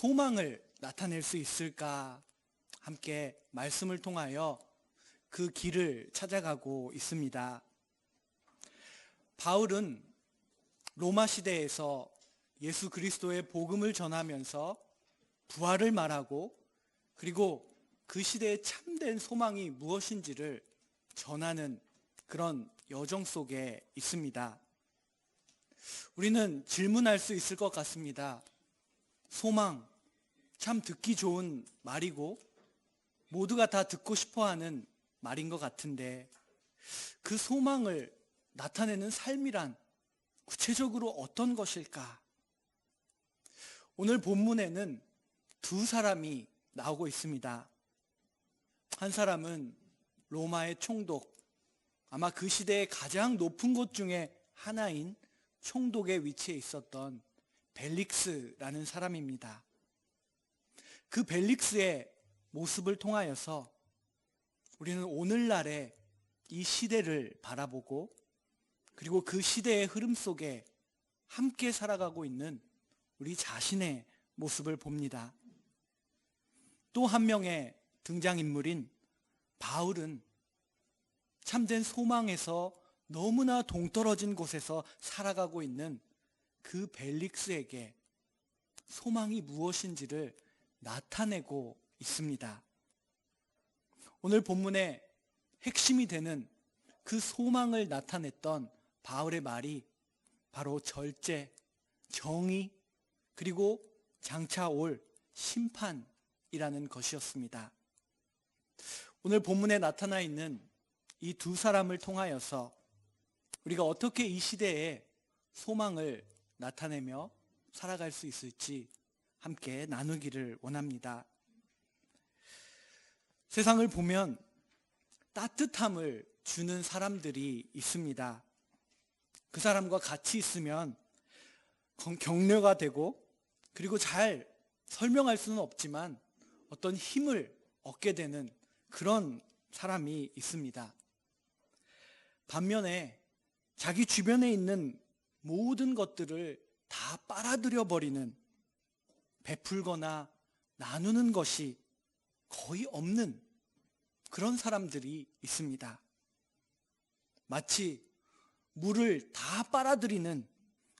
소망을 나타낼 수 있을까? 함께 말씀을 통하여 그 길을 찾아가고 있습니다. 바울은 로마 시대에서 예수 그리스도의 복음을 전하면서 부활을 말하고 그리고 그 시대의 참된 소망이 무엇인지를 전하는 그런 여정 속에 있습니다. 우리는 질문할 수 있을 것 같습니다. 소망, 참 듣기 좋은 말이고 모두가 다 듣고 싶어하는 말인 것 같은데 그 소망을 나타내는 삶이란 구체적으로 어떤 것일까? 오늘 본문에는 두 사람이 나오고 있습니다. 한 사람은 로마의 총독, 아마 그 시대의 가장 높은 곳 중에 하나인 총독의 위치에 있었던 벨릭스라는 사람입니다. 그 벨릭스의 모습을 통하여서 우리는 오늘날의 이 시대를 바라보고 그리고 그 시대의 흐름 속에 함께 살아가고 있는 우리 자신의 모습을 봅니다. 또 한 명의 등장인물인 바울은 참된 소망에서 너무나 동떨어진 곳에서 살아가고 있는 그 벨릭스에게 소망이 무엇인지를 나타내고 있습니다. 오늘 본문의 핵심이 되는 그 소망을 나타냈던 바울의 말이 바로 절제, 정의, 그리고 장차 올 심판이라는 것이었습니다. 오늘 본문에 나타나 있는 이 두 사람을 통하여서 우리가 어떻게 이 시대에 소망을 나타내며 살아갈 수 있을지 함께 나누기를 원합니다. 세상을 보면 따뜻함을 주는 사람들이 있습니다. 그 사람과 같이 있으면 격려가 되고 그리고 잘 설명할 수는 없지만 어떤 힘을 얻게 되는 그런 사람이 있습니다. 반면에 자기 주변에 있는 모든 것들을 다 빨아들여 버리는, 베풀거나 나누는 것이 거의 없는 그런 사람들이 있습니다. 마치 물을 다 빨아들이는,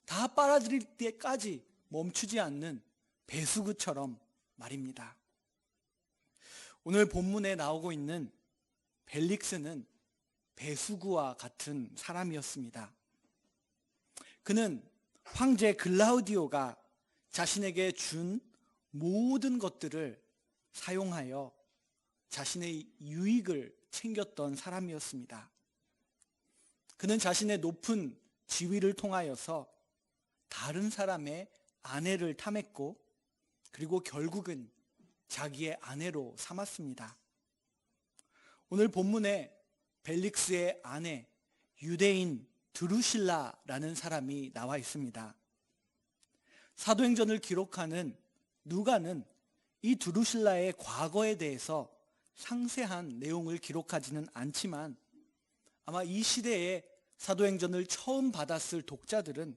다 빨아들일 때까지 멈추지 않는 배수구처럼 말입니다. 오늘 본문에 나오고 있는 벨릭스는 배수구와 같은 사람이었습니다. 그는 황제 글라우디오가 자신에게 준 모든 것들을 사용하여 자신의 유익을 챙겼던 사람이었습니다. 그는 자신의 높은 지위를 통하여서 다른 사람의 아내를 탐했고 그리고 결국은 자기의 아내로 삼았습니다. 오늘 본문에 벨릭스의 아내 유대인 드루실라라는 사람이 나와 있습니다. 사도행전을 기록하는 누가는 이 드루실라의 과거에 대해서 상세한 내용을 기록하지는 않지만 아마 이 시대에 사도행전을 처음 받았을 독자들은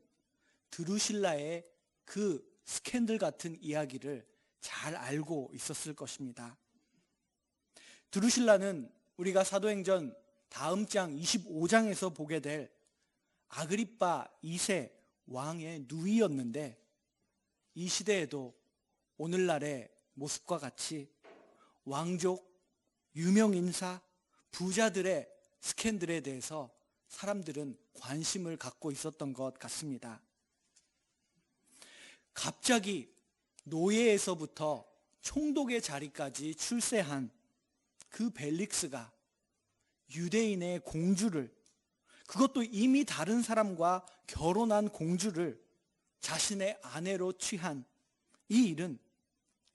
드루실라의 그 스캔들 같은 이야기를 잘 알고 있었을 것입니다. 드루실라는 우리가 사도행전 다음 장 25장에서 보게 될 아그리빠 2세 왕의 누이였는데 이 시대에도 오늘날의 모습과 같이 왕족, 유명인사, 부자들의 스캔들에 대해서 사람들은 관심을 갖고 있었던 것 같습니다. 갑자기 노예에서부터 총독의 자리까지 출세한 그 벨릭스가 유대인의 공주를, 그것도 이미 다른 사람과 결혼한 공주를 자신의 아내로 취한 이 일은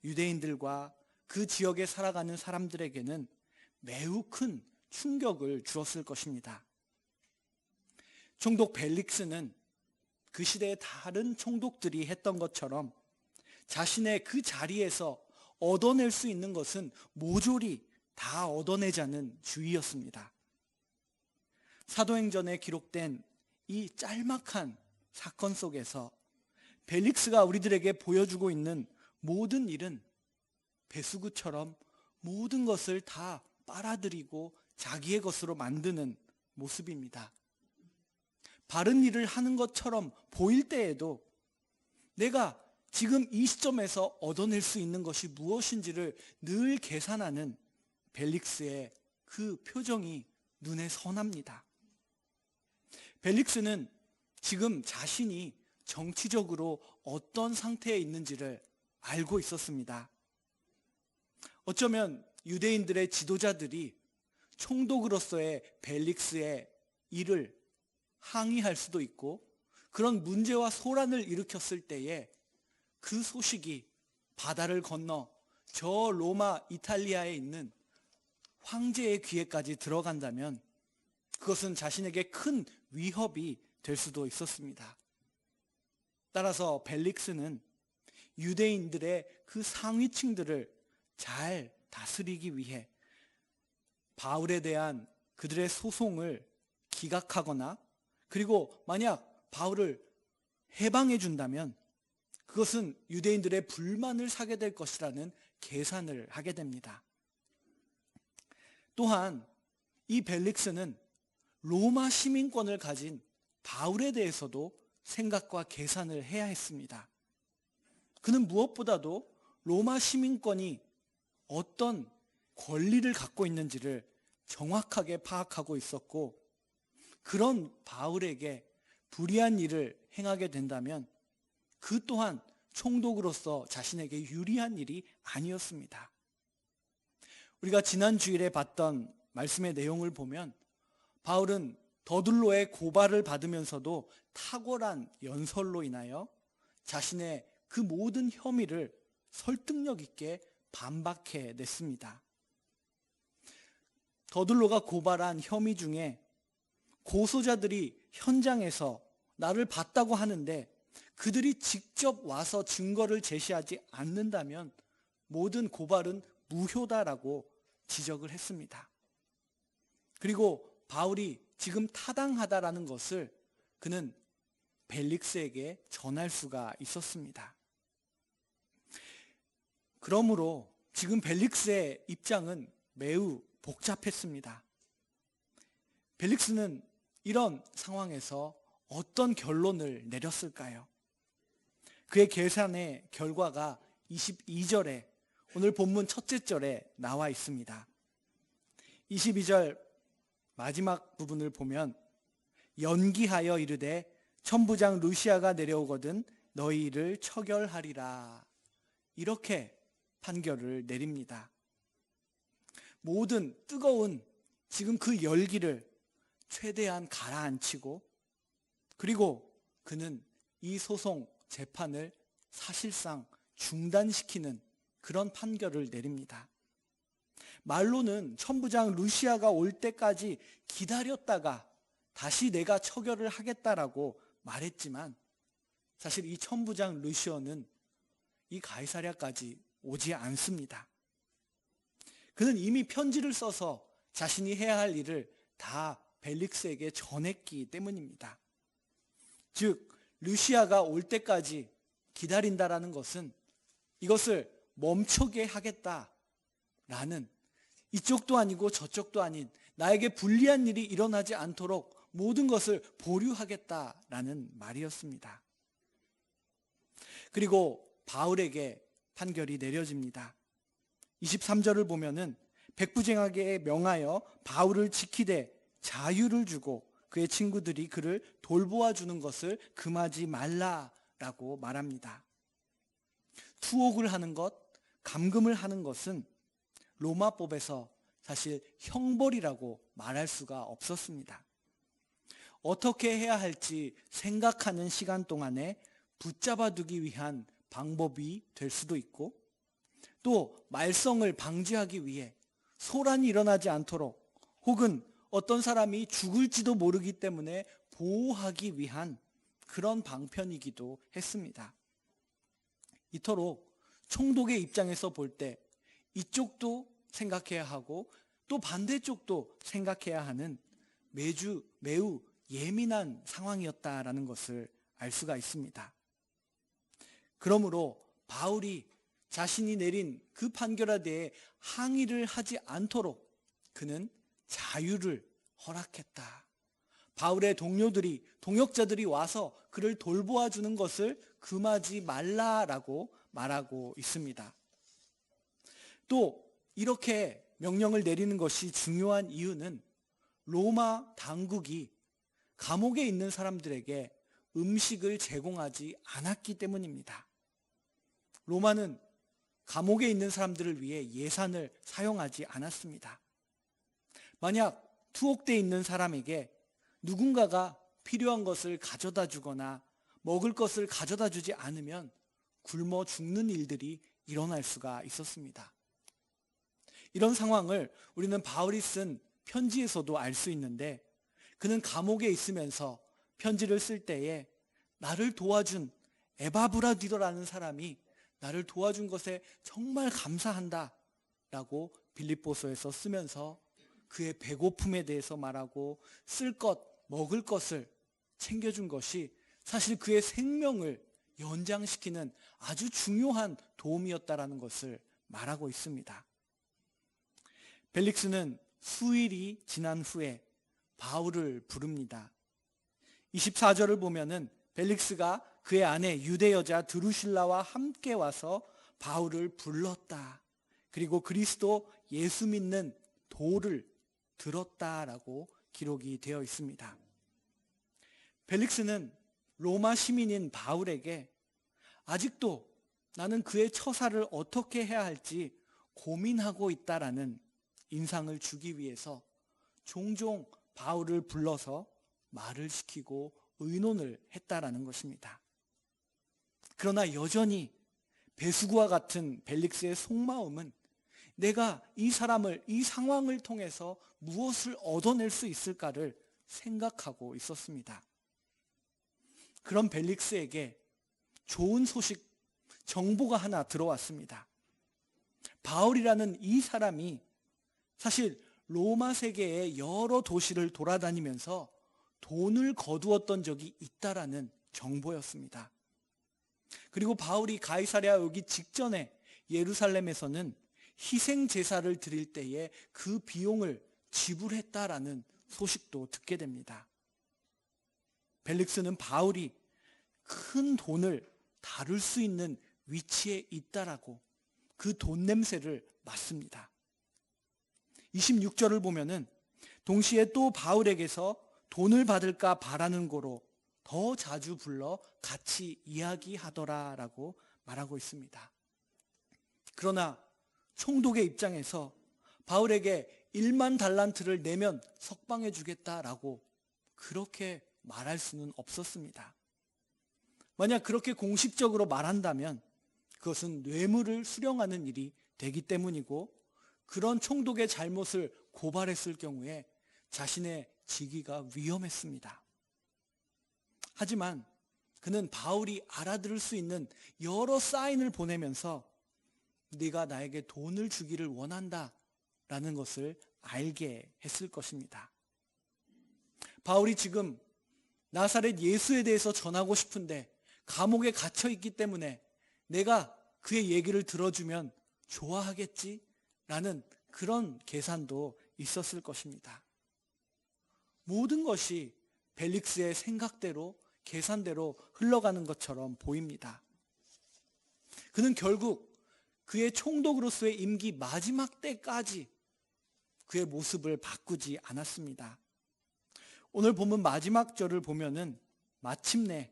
유대인들과 그 지역에 살아가는 사람들에게는 매우 큰 충격을 주었을 것입니다. 총독 벨릭스는 그 시대의 다른 총독들이 했던 것처럼 자신의 그 자리에서 얻어낼 수 있는 것은 모조리 다 얻어내자는 주의였습니다. 사도행전에 기록된 이 짤막한 사건 속에서 벨릭스가 우리들에게 보여주고 있는 모든 일은 배수구처럼 모든 것을 다 빨아들이고 자기의 것으로 만드는 모습입니다. 바른 일을 하는 것처럼 보일 때에도 내가 지금 이 시점에서 얻어낼 수 있는 것이 무엇인지를 늘 계산하는 벨릭스의 그 표정이 눈에 선합니다. 벨릭스는 지금 자신이 정치적으로 어떤 상태에 있는지를 알고 있었습니다. 어쩌면 유대인들의 지도자들이 총독으로서의 벨릭스의 일을 항의할 수도 있고, 그런 문제와 소란을 일으켰을 때에 그 소식이 바다를 건너 저 로마 이탈리아에 있는 황제의 귀에까지 들어간다면 그것은 자신에게 큰 위협이 될 수도 있었습니다. 따라서 벨릭스는 유대인들의 그 상위층들을 잘 다스리기 위해 바울에 대한 그들의 소송을 기각하거나, 그리고 만약 바울을 해방해 준다면 그것은 유대인들의 불만을 사게 될 것이라는 계산을 하게 됩니다. 또한 이 벨릭스는 로마 시민권을 가진 바울에 대해서도 생각과 계산을 해야 했습니다. 그는 무엇보다도 로마 시민권이 어떤 권리를 갖고 있는지를 정확하게 파악하고 있었고, 그런 바울에게 불의한 일을 행하게 된다면 그 또한 총독으로서 자신에게 유리한 일이 아니었습니다. 우리가 지난 주일에 봤던 말씀의 내용을 보면 바울은 더둘로의 고발을 받으면서도 탁월한 연설로 인하여 자신의 그 모든 혐의를 설득력 있게 반박해 냈습니다. 더둘로가 고발한 혐의 중에 고소자들이 현장에서 나를 봤다고 하는데 그들이 직접 와서 증거를 제시하지 않는다면 모든 고발은 무효다라고 지적을 했습니다. 그리고 바울이 지금 타당하다라는 것을 그는 벨릭스에게 전할 수가 있었습니다. 그러므로 지금 벨릭스의 입장은 매우 복잡했습니다. 벨릭스는 이런 상황에서 어떤 결론을 내렸을까요? 그의 계산의 결과가 22절에, 오늘 본문 첫째 절에 나와 있습니다. 22절 마지막 부분을 보면 연기하여 이르되 천부장 루시아가 내려오거든 너희 일을 처결하리라, 이렇게 판결을 내립니다. 모든 뜨거운 지금 그 열기를 최대한 가라앉히고, 그리고 그는 이 소송 재판을 사실상 중단시키는 그런 판결을 내립니다. 말로는 천부장 루시아가 올 때까지 기다렸다가 다시 내가 처결을 하겠다라고 말했지만, 사실 이 천부장 루시아는 이 가이사랴까지 오지 않습니다. 그는 이미 편지를 써서 자신이 해야 할 일을 다 벨릭스에게 전했기 때문입니다. 즉 루시아가 올 때까지 기다린다라는 것은 이것을 멈추게 하겠다라는, 이쪽도 아니고 저쪽도 아닌 나에게 불리한 일이 일어나지 않도록 모든 것을 보류하겠다라는 말이었습니다. 그리고 바울에게 판결이 내려집니다. 23절을 보면은 백부쟁하게 명하여 바울을 지키되 자유를 주고 그의 친구들이 그를 돌보아 주는 것을 금하지 말라라고 말합니다. 투옥을 하는 것, 감금을 하는 것은 로마법에서 사실 형벌이라고 말할 수가 없었습니다. 어떻게 해야 할지 생각하는 시간 동안에 붙잡아 두기 위한 방법이 될 수도 있고, 또 말썽을 방지하기 위해 소란이 일어나지 않도록, 혹은 어떤 사람이 죽을지도 모르기 때문에 보호하기 위한 그런 방편이기도 했습니다. 이토록 총독의 입장에서 볼 때 이쪽도 생각해야 하고 또 반대쪽도 생각해야 하는 매우 예민한 상황이었다라는 것을 알 수가 있습니다. 그러므로 바울이 자신이 내린 그 판결에 대해 항의를 하지 않도록 그는 자유를 허락했다. 바울의 동역자들이 와서 그를 돌보아 주는 것을 금하지 말라라고 말하고 있습니다. 또 이렇게 명령을 내리는 것이 중요한 이유는 로마 당국이 감옥에 있는 사람들에게 음식을 제공하지 않았기 때문입니다. 로마는 감옥에 있는 사람들을 위해 예산을 사용하지 않았습니다. 만약 투옥되어 있는 사람에게 누군가가 필요한 것을 가져다 주거나 먹을 것을 가져다 주지 않으면 굶어 죽는 일들이 일어날 수가 있었습니다. 이런 상황을 우리는 바울이 쓴 편지에서도 알 수 있는데, 그는 감옥에 있으면서 편지를 쓸 때에 나를 도와준 에바브라디더라는 사람이 나를 도와준 것에 정말 감사한다 라고 빌립보서에서 쓰면서 그의 배고픔에 대해서 말하고 쓸 것, 먹을 것을 챙겨준 것이 사실 그의 생명을 연장시키는 아주 중요한 도움이었다라는 것을 말하고 있습니다. 벨릭스는 수일이 지난 후에 바울을 부릅니다. 24절을 보면은 벨릭스가 그의 아내 유대 여자 드루실라와 함께 와서 바울을 불렀다. 그리고 그리스도 예수 믿는 도를 들었다라고 기록이 되어 있습니다. 벨릭스는 로마 시민인 바울에게 아직도 나는 그의 처사를 어떻게 해야 할지 고민하고 있다라는 인상을 주기 위해서 종종 바울을 불러서 말을 시키고 의논을 했다라는 것입니다. 그러나 여전히 베수구와 같은 벨릭스의 속마음은 내가 이 사람을, 이 상황을 통해서 무엇을 얻어낼 수 있을까를 생각하고 있었습니다. 그런 벨릭스에게 좋은 소식, 정보가 하나 들어왔습니다. 바울이라는 이 사람이 사실 로마 세계의 여러 도시를 돌아다니면서 돈을 거두었던 적이 있다라는 정보였습니다. 그리고 바울이 가이사랴 오기 직전에 예루살렘에서는 희생 제사를 드릴 때에 그 비용을 지불했다라는 소식도 듣게 됩니다. 벨릭스는 바울이 큰 돈을 다룰 수 있는 위치에 있다라고 그 돈 냄새를 맡습니다. 26절을 보면은 동시에 또 바울에게서 돈을 받을까 바라는 고로 더 자주 불러 같이 이야기하더라라고 말하고 있습니다. 그러나 총독의 입장에서 바울에게 1만 달란트를 내면 석방해 주겠다라고 그렇게 말할 수는 없었습니다. 만약 그렇게 공식적으로 말한다면 그것은 뇌물을 수령하는 일이 되기 때문이고, 그런 총독의 잘못을 고발했을 경우에 자신의 직위가 위험했습니다. 하지만 그는 바울이 알아들을 수 있는 여러 사인을 보내면서 네가 나에게 돈을 주기를 원한다 라는 것을 알게 했을 것입니다. 바울이 지금 나사렛 예수에 대해서 전하고 싶은데 감옥에 갇혀 있기 때문에 내가 그의 얘기를 들어주면 좋아하겠지? 라는 그런 계산도 있었을 것입니다. 모든 것이 벨릭스의 생각대로 계산대로 흘러가는 것처럼 보입니다. 그는 결국 그의 총독으로서의 임기 마지막 때까지 그의 모습을 바꾸지 않았습니다. 오늘 본문 마지막 절을 보면은 마침내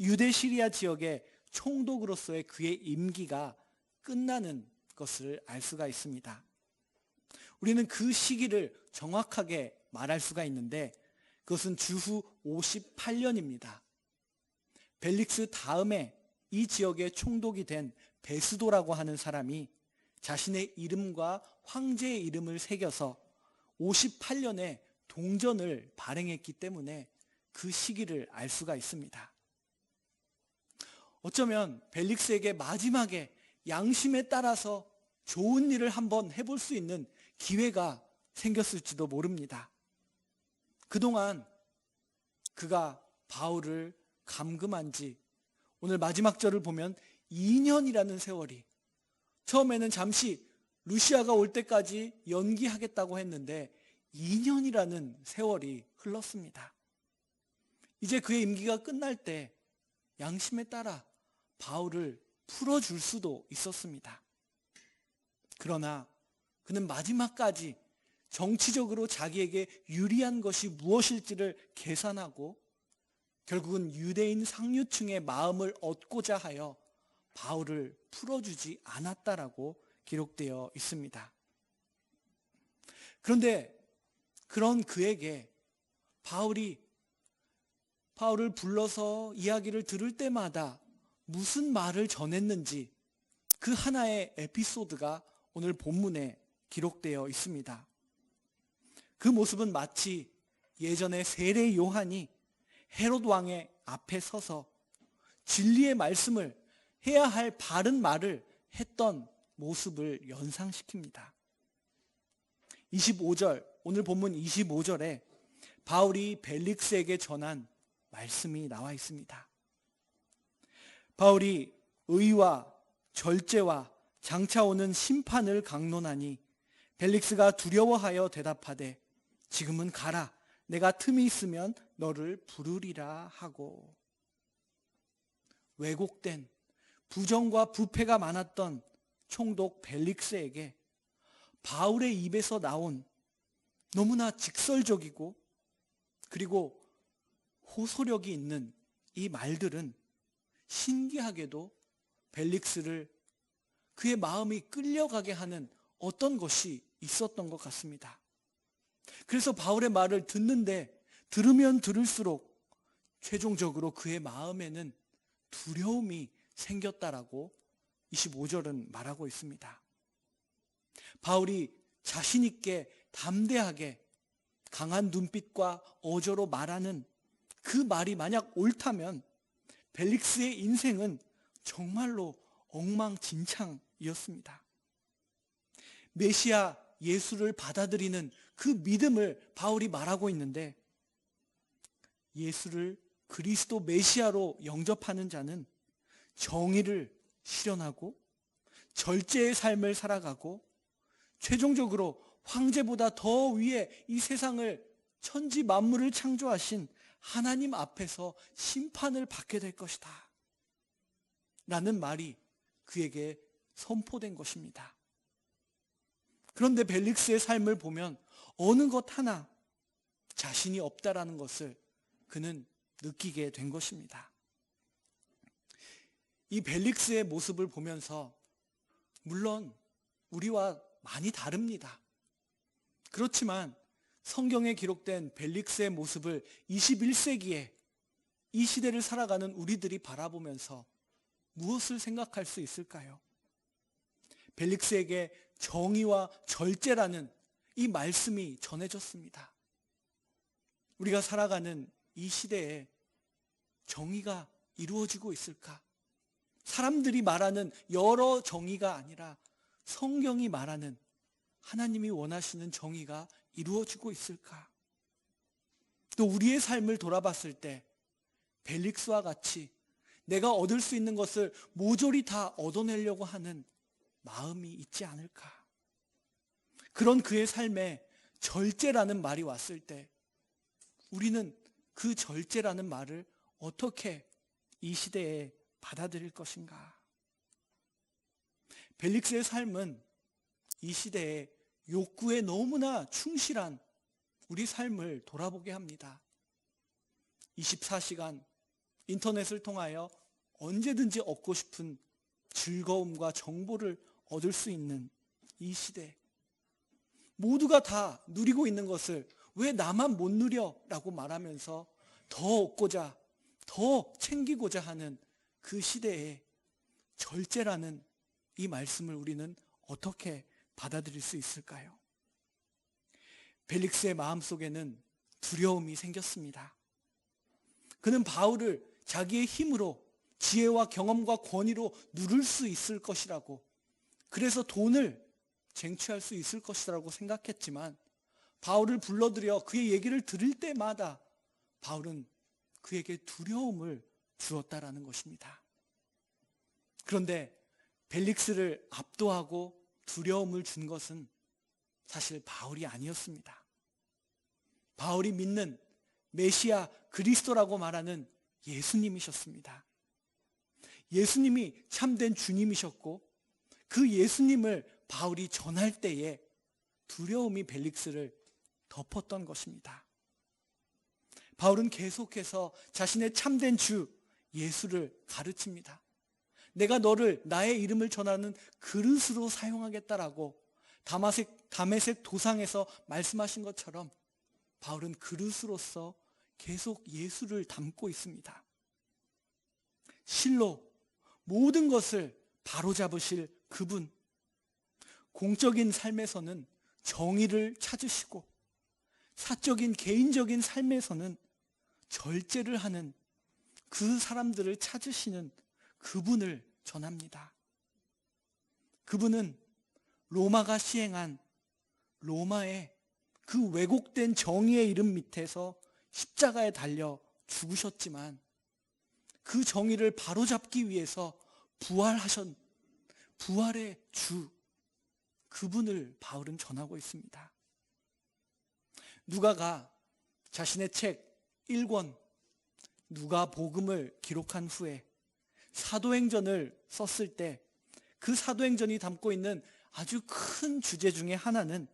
유대 시리아 지역의 총독으로서의 그의 임기가 끝나는 것을 알 수가 있습니다. 우리는 그 시기를 정확하게 말할 수가 있는데 그것은 주후 58년입니다. 벨릭스 다음에 이 지역의 총독이 된 베스도라고 하는 사람이 자신의 이름과 황제의 이름을 새겨서 58년에 동전을 발행했기 때문에 그 시기를 알 수가 있습니다. 어쩌면 벨릭스에게 마지막에 양심에 따라서 좋은 일을 한번 해볼 수 있는 기회가 생겼을지도 모릅니다. 그동안 그가 바울을 감금한 지 오늘 마지막 절을 보면 2년이라는 세월이 처음에는 잠시 루시아가 올 때까지 연기하겠다고 했는데 2년이라는 세월이 흘렀습니다. 이제 그의 임기가 끝날 때 양심에 따라 바울을 풀어줄 수도 있었습니다. 그러나 그는 마지막까지 정치적으로 자기에게 유리한 것이 무엇일지를 계산하고 결국은 유대인 상류층의 마음을 얻고자 하여 바울을 풀어주지 않았다라고 기록되어 있습니다. 그런데 그런 그에게 바울을 불러서 이야기를 들을 때마다 무슨 말을 전했는지 그 하나의 에피소드가 오늘 본문에 기록되어 있습니다. 그 모습은 마치 예전에 세례 요한이 헤롯 왕의 앞에 서서 진리의 말씀을 해야 할 바른 말을 했던 모습을 연상시킵니다. 25절, 오늘 본문 25절에 바울이 벨릭스에게 전한 말씀이 나와 있습니다. 바울이 의와 절제와 장차 오는 심판을 강론하니 벨릭스가 두려워하여 대답하되 지금은 가라. 내가 틈이 있으면 너를 부르리라 하고. 왜곡된 부정과 부패가 많았던 총독 벨릭스에게 바울의 입에서 나온 너무나 직설적이고 그리고 호소력이 있는 이 말들은 신기하게도 벨릭스를 그의 마음이 끌려가게 하는 어떤 것이 있었던 것 같습니다. 그래서 바울의 말을 들으면 들을수록 최종적으로 그의 마음에는 두려움이 생겼다라고 25절은 말하고 있습니다. 바울이 자신 있게 담대하게 강한 눈빛과 어조로 말하는 그 말이 만약 옳다면 벨릭스의 인생은 정말로 엉망진창이었습니다. 메시아 예수를 받아들이는 그 믿음을 바울이 말하고 있는데 예수를 그리스도 메시아로 영접하는 자는 정의를 실현하고 절제의 삶을 살아가고 최종적으로 황제보다 더 위에 이 세상을 천지 만물을 창조하신 하나님 앞에서 심판을 받게 될 것이다 라는 말이 그에게 선포된 것입니다. 그런데 벨릭스의 삶을 보면 어느 것 하나 자신이 없다라는 것을 그는 느끼게 된 것입니다. 이 벨릭스의 모습을 보면서 물론 우리와 많이 다릅니다. 그렇지만 성경에 기록된 벨릭스의 모습을 21세기에 이 시대를 살아가는 우리들이 바라보면서 무엇을 생각할 수 있을까요? 벨릭스에게 정의와 절제라는 이 말씀이 전해졌습니다. 우리가 살아가는 이 시대에 정의가 이루어지고 있을까? 사람들이 말하는 여러 정의가 아니라 성경이 말하는 하나님이 원하시는 정의가 이루어지고 있을까? 또 우리의 삶을 돌아봤을 때 벨릭스와 같이 내가 얻을 수 있는 것을 모조리 다 얻어내려고 하는 마음이 있지 않을까? 그런 그의 삶에 절제라는 말이 왔을 때 우리는 그 절제라는 말을 어떻게 이 시대에 받아들일 것인가? 벨릭스의 삶은 이 시대에 욕구에 너무나 충실한 우리 삶을 돌아보게 합니다. 24시간 인터넷을 통하여 언제든지 얻고 싶은 즐거움과 정보를 얻을 수 있는 이 시대, 모두가 다 누리고 있는 것을 왜 나만 못 누려? 라고 말하면서 더 얻고자, 더 챙기고자 하는 그 시대에 절제라는 이 말씀을 우리는 어떻게 받아들일 수 있을까요? 벨릭스의 마음속에는 두려움이 생겼습니다. 그는 바울을 자기의 힘으로 지혜와 경험과 권위로 누를 수 있을 것이라고, 그래서 돈을 쟁취할 수 있을 것이라고 생각했지만 바울을 불러들여 그의 얘기를 들을 때마다 바울은 그에게 두려움을 주었다라는 것입니다. 그런데 벨릭스를 압도하고 두려움을 준 것은 사실 바울이 아니었습니다. 바울이 믿는 메시아 그리스도라고 말하는 예수님이셨습니다. 예수님이 참된 주님이셨고 그 예수님을 바울이 전할 때에 두려움이 벨릭스를 덮었던 것입니다. 바울은 계속해서 자신의 참된 주 예수를 가르칩니다. 내가 너를 나의 이름을 전하는 그릇으로 사용하겠다라고 다메섹 도상에서 말씀하신 것처럼 바울은 그릇으로서 계속 예수를 담고 있습니다. 실로 모든 것을 바로잡으실 그분, 공적인 삶에서는 정의를 찾으시고 사적인 개인적인 삶에서는 절제를 하는 그 사람들을 찾으시는 그분을 전합니다. 그분은 로마가 시행한 로마의 그 왜곡된 정의의 이름 밑에서 십자가에 달려 죽으셨지만 그 정의를 바로잡기 위해서 부활의 주, 그분을 바울은 전하고 있습니다. 누가가 자신의 책 1권 누가복음을 기록한 후에 사도행전을 썼을 때 그 사도행전이 담고 있는 아주 큰 주제 중에 하나는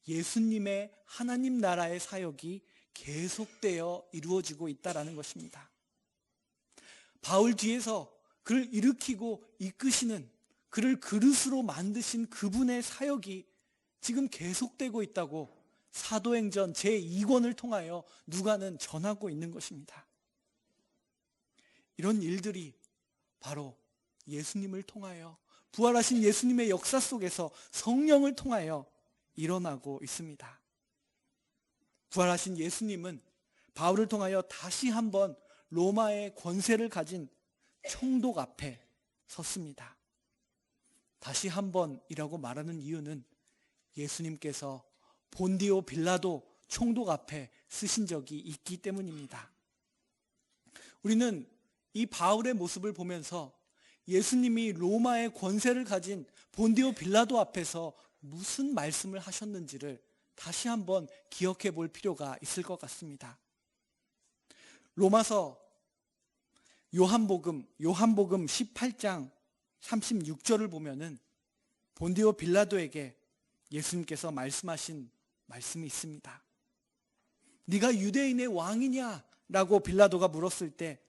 예수님의 하나님 나라의 사역이 계속되어 이루어지고 있다는 것입니다. 바울 뒤에서 그를 일으키고 이끄시는, 그를 그릇으로 만드신 그분의 사역이 지금 계속되고 있다고 사도행전 제2권을 통하여 누가는 전하고 있는 것입니다. 이런 일들이 바로 예수님을 통하여, 부활하신 예수님의 역사 속에서 성령을 통하여 일어나고 있습니다. 부활하신 예수님은 바울을 통하여 다시 한번 로마의 권세를 가진 총독 앞에 섰습니다. 다시 한번이라고 말하는 이유는 예수님께서 본디오 빌라도 총독 앞에 쓰신 적이 있기 때문입니다. 우리는 이 바울의 모습을 보면서 예수님이 로마의 권세를 가진 본디오 빌라도 앞에서 무슨 말씀을 하셨는지를 다시 한번 기억해 볼 필요가 있을 것 같습니다. 로마서 요한복음 18장 36절을 보면은 본디오 빌라도에게 예수님께서 말씀하신 말씀이 있습니다. 네가 유대인의 왕이냐? 라고 빌라도가 물었을 때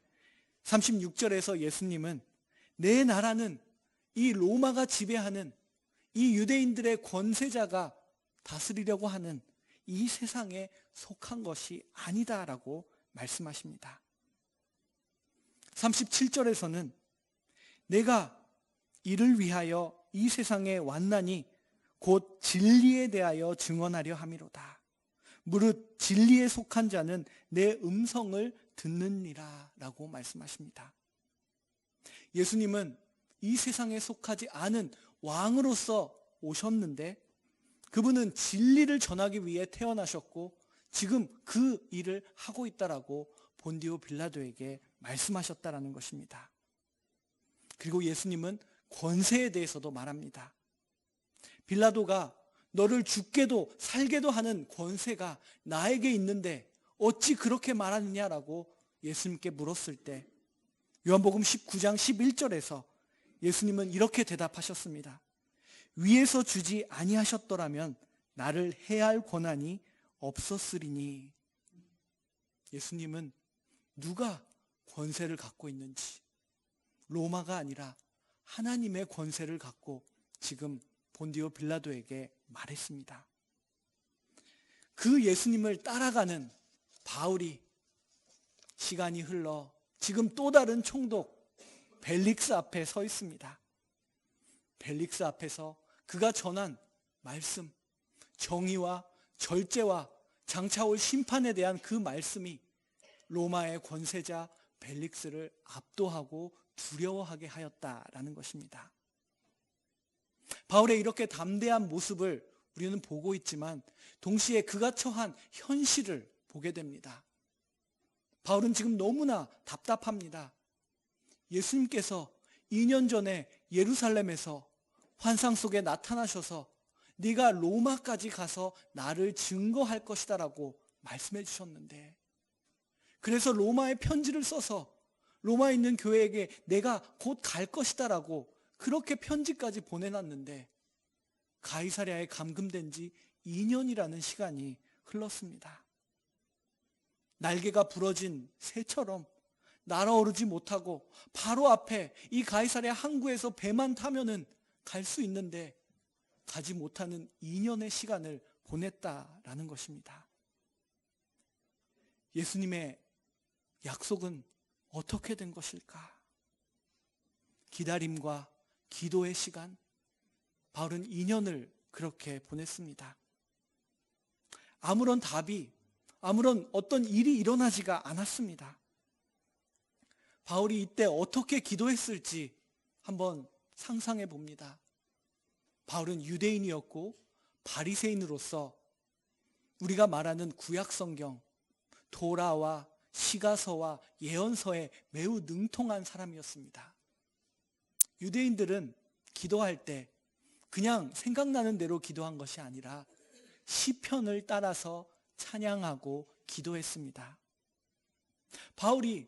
36절에서 예수님은 내 나라는 이 로마가 지배하는 이 유대인들의 권세자가 다스리려고 하는 이 세상에 속한 것이 아니다라고 말씀하십니다. 37절에서는 내가 이를 위하여 이 세상에 왔나니 곧 진리에 대하여 증언하려 함이로다. 무릇 진리에 속한 자는 내 음성을 듣느니라 라고 말씀하십니다. 예수님은 이 세상에 속하지 않은 왕으로서 오셨는데 그분은 진리를 전하기 위해 태어나셨고 지금 그 일을 하고 있다라고 본디오 빌라도에게 말씀하셨다라는 것입니다. 그리고 예수님은 권세에 대해서도 말합니다. 빌라도가 너를 죽게도 살게도 하는 권세가 나에게 있는데 어찌 그렇게 말하느냐라고 예수님께 물었을 때 요한복음 19장 11절에서 예수님은 이렇게 대답하셨습니다. 위에서 주지 아니하셨더라면 나를 해할 권한이 없었으리니. 예수님은 누가 권세를 갖고 있는지, 로마가 아니라 하나님의 권세를 갖고 지금 본디오 빌라도에게 말했습니다. 그 예수님을 따라가는 바울이 시간이 흘러 지금 또 다른 총독 벨릭스 앞에 서 있습니다. 벨릭스 앞에서 그가 전한 말씀, 정의와 절제와 장차 올 심판에 대한 그 말씀이 로마의 권세자 벨릭스를 압도하고 두려워하게 하였다라는 것입니다. 바울의 이렇게 담대한 모습을 우리는 보고 있지만 동시에 그가 처한 현실을 보게 됩니다. 바울은 지금 너무나 답답합니다. 예수님께서 2년 전에 예루살렘에서 환상 속에 나타나셔서 네가 로마까지 가서 나를 증거할 것이다 라고 말씀해 주셨는데, 그래서 로마에 편지를 써서 로마에 있는 교회에게 내가 곧 갈 것이다 라고 그렇게 편지까지 보내놨는데, 가이사랴에 감금된 지 2년이라는 시간이 흘렀습니다. 날개가 부러진 새처럼 날아오르지 못하고 바로 앞에 이 가이사랴 항구에서 배만 타면은 갈 수 있는데 가지 못하는 2년의 시간을 보냈다라는 것입니다. 예수님의 약속은 어떻게 된 것일까? 기다림과 기도의 시간, 바울은 2년을 그렇게 보냈습니다. 아무런 답이, 아무런 어떤 일이 일어나지가 않았습니다. 바울이 이때 어떻게 기도했을지 한번 상상해 봅니다. 바울은 유대인이었고 바리새인으로서 우리가 말하는 구약 성경, 도라와 시가서와 예언서에 매우 능통한 사람이었습니다. 유대인들은 기도할 때 그냥 생각나는 대로 기도한 것이 아니라 시편을 따라서 찬양하고 기도했습니다. 바울이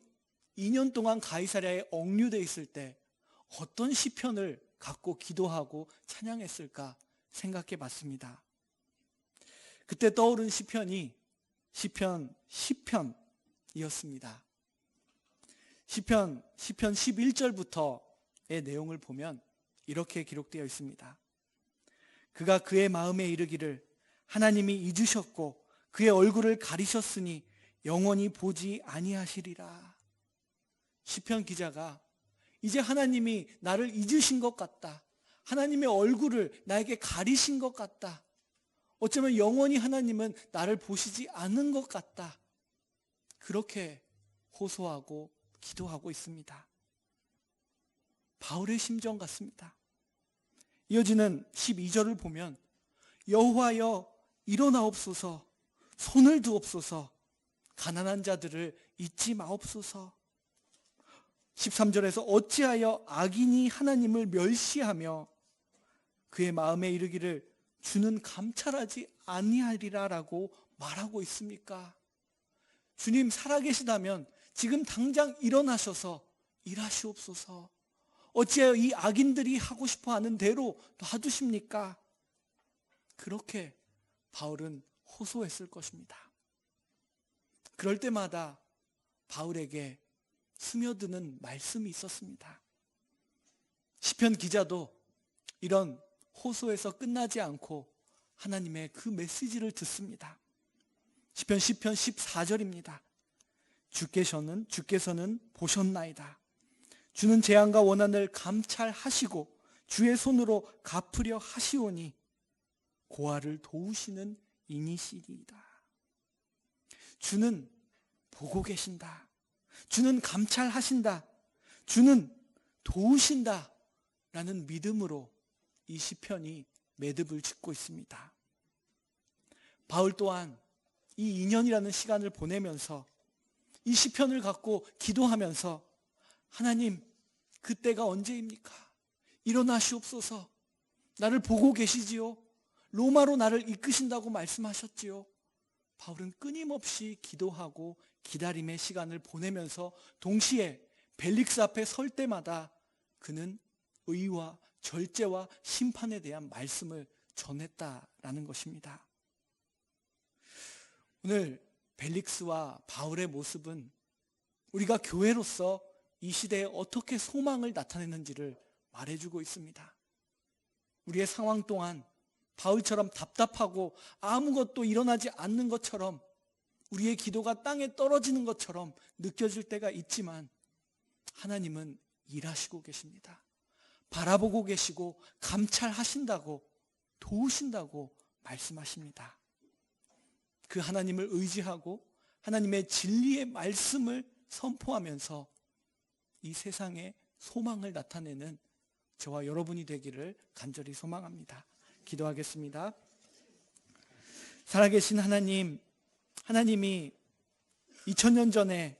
2년 동안 가이사랴에 억류되어 있을 때 어떤 시편을 갖고 기도하고 찬양했을까 생각해 봤습니다. 그때 떠오른 시편이 시편 10편이었습니다. 시편 11절부터의 내용을 보면 이렇게 기록되어 있습니다. 그가 그의 마음에 이르기를 하나님이 잊으셨고 그의 얼굴을 가리셨으니 영원히 보지 아니하시리라. 시편 기자가 이제 하나님이 나를 잊으신 것 같다. 하나님의 얼굴을 나에게 가리신 것 같다. 어쩌면 영원히 하나님은 나를 보시지 않는 것 같다. 그렇게 호소하고 기도하고 있습니다. 바울의 심정 같습니다. 이어지는 12절을 보면 여호와여 일어나옵소서, 손을 두옵소서, 가난한 자들을 잊지 마옵소서. 13절에서 어찌하여 악인이 하나님을 멸시하며 그의 마음에 이르기를 주는 감찰하지 아니하리라 라고 말하고 있습니까? 주님 살아계시다면 지금 당장 일어나셔서 일하시옵소서. 어찌하여 이 악인들이 하고 싶어하는 대로 놔두십니까? 그렇게 바울은 호소했을 것입니다. 그럴 때마다 바울에게 스며드는 말씀이 있었습니다. 시편 기자도 이런 호소에서 끝나지 않고 하나님의 그 메시지를 듣습니다. 시편 10편 14절입니다. 주께서는 보셨나이다. 주는 재앙과 원한을 감찰하시고 주의 손으로 갚으려 하시오니 고아를 도우시는 이니시리이다. 주는 보고 계신다. 주는 감찰하신다. 주는 도우신다. 라는 믿음으로 이 시편이 매듭을 짓고 있습니다. 바울 또한 이 2년이라는 시간을 보내면서 이 시편을 갖고 기도하면서 하나님, 그때가 언제입니까? 일어나시옵소서. 나를 보고 계시지요. 로마로 나를 이끄신다고 말씀하셨지요. 바울은 끊임없이 기도하고 기다림의 시간을 보내면서 동시에 벨릭스 앞에 설 때마다 그는 의와 절제와 심판에 대한 말씀을 전했다라는 것입니다. 오늘 벨릭스와 바울의 모습은 우리가 교회로서 이 시대에 어떻게 소망을 나타내는지를 말해주고 있습니다. 우리의 상황 동안 바울처럼 답답하고 아무것도 일어나지 않는 것처럼 우리의 기도가 땅에 떨어지는 것처럼 느껴질 때가 있지만 하나님은 일하시고 계십니다. 바라보고 계시고 감찰하신다고, 도우신다고 말씀하십니다. 그 하나님을 의지하고 하나님의 진리의 말씀을 선포하면서 이 세상에 소망을 나타내는 저와 여러분이 되기를 간절히 소망합니다. 기도하겠습니다. 살아계신 하나님, 하나님이 2000년 전에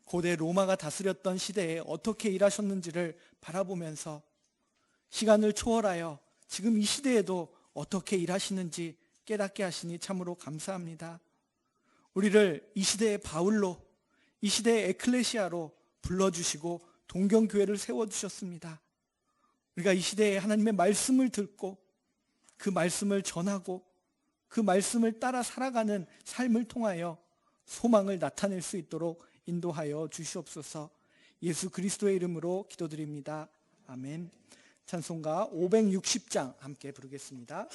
고대 로마가 다스렸던 시대에 어떻게 일하셨는지를 바라보면서 시간을 초월하여 지금 이 시대에도 어떻게 일하시는지 깨닫게 하시니 참으로 감사합니다. 우리를 이 시대의 바울로, 이 시대의 에클레시아로 불러주시고 동경교회를 세워주셨습니다. 우리가 이 시대에 하나님의 말씀을 듣고 그 말씀을 전하고 그 말씀을 따라 살아가는 삶을 통하여 소망을 나타낼 수 있도록 인도하여 주시옵소서. 예수 그리스도의 이름으로 기도드립니다. 아멘. 찬송가 560장 함께 부르겠습니다.